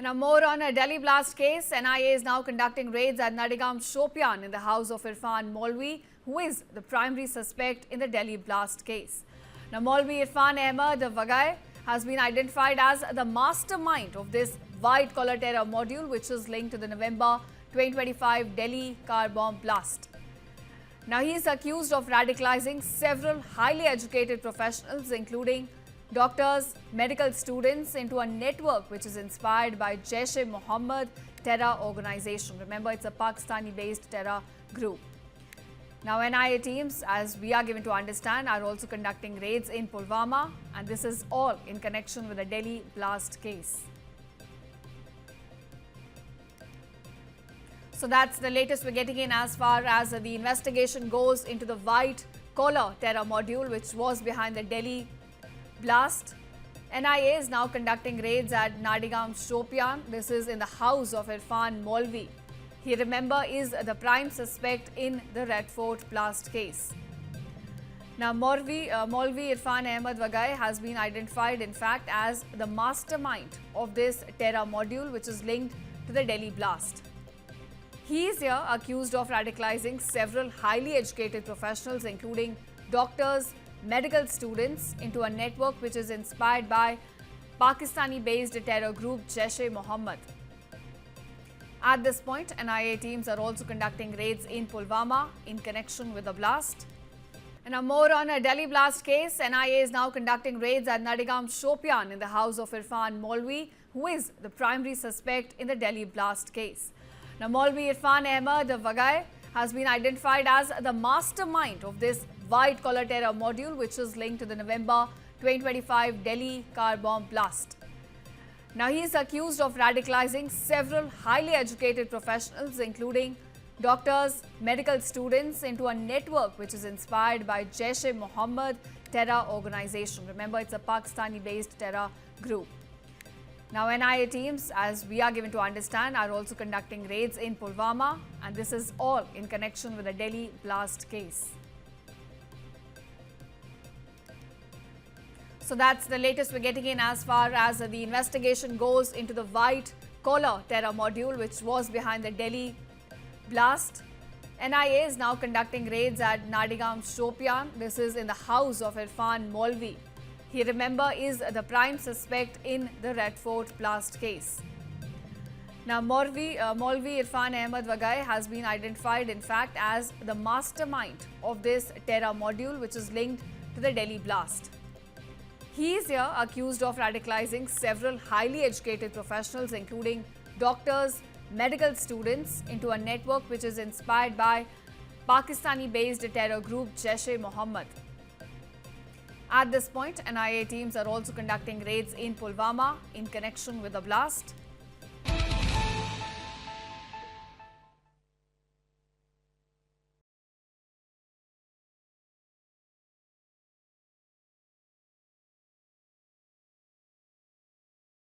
Now more on a Delhi blast case. NIA is now conducting raids at Nadigam Shopian in the house of Irfan Maulvi, who is the primary suspect in the Delhi blast case. Now Maulvi Irfan Ahmed Vagai has been identified as the mastermind of this white-collar terror module, which is linked to the November 2025 Delhi car bomb blast. Now he is accused of radicalizing several highly educated professionals, including doctors, medical students, into a network which is inspired by Jaish-e-Mohammed terror organization. Remember, it's a Pakistani-based terror group. Now, NIA teams, as we are given to understand, are also conducting raids in Pulwama, and this is all in connection with the Delhi blast case. So that's the latest we're getting in as far as the investigation goes into the white-collar terror module which was behind the Delhi blast. NIA is now conducting raids at Nadigam Shopian. This is in the house of Irfan Maulvi. He, remember, is the prime suspect in the Red Fort blast case. Now, Maulvi Irfan Ahmed Vagai has been identified, in fact, as the mastermind of this terror module, which is linked to the Delhi blast. He is here accused of radicalizing several highly educated professionals, including doctors, medical students, into a network which is inspired by Pakistani-based terror group Jaish-e-Mohammed. At this point, NIA teams are also conducting raids in Pulwama in connection with the blast. And now more on a Delhi blast case. NIA is now conducting raids at Nadigam Shopian in the house of Irfan Maulvi, who is the primary suspect in the Delhi blast case. Now, Maulvi Irfan Ahmed Vagai has been identified as the mastermind of this white-collar terror module, which is linked to the November 2025 Delhi car bomb blast. Now, he is accused of radicalizing several highly educated professionals, including doctors, medical students, into a network which is inspired by Jaish-e-Mohammed terror organization. Remember, it's a Pakistani-based terror group. Now, NIA teams, as we are given to understand, are also conducting raids in Pulwama, and this is all in connection with the Delhi blast case. So that's the latest we're getting in as far as the investigation goes into the white-collar terror module which was behind the Delhi blast. NIA is now conducting raids at Nadigam Shopian. This is in the house of Irfan Maulvi. He, remember, is the prime suspect in the Red Fort blast case. Now, Maulvi Irfan Ahmed Vagai has been identified, in fact, as the mastermind of this terror module which is linked to the Delhi blast. He is here accused of radicalizing several highly educated professionals, including doctors, medical students, into a network which is inspired by Pakistani-based terror group Jaish-e-Mohammed. At this point, NIA teams are also conducting raids in Pulwama in connection with the blast.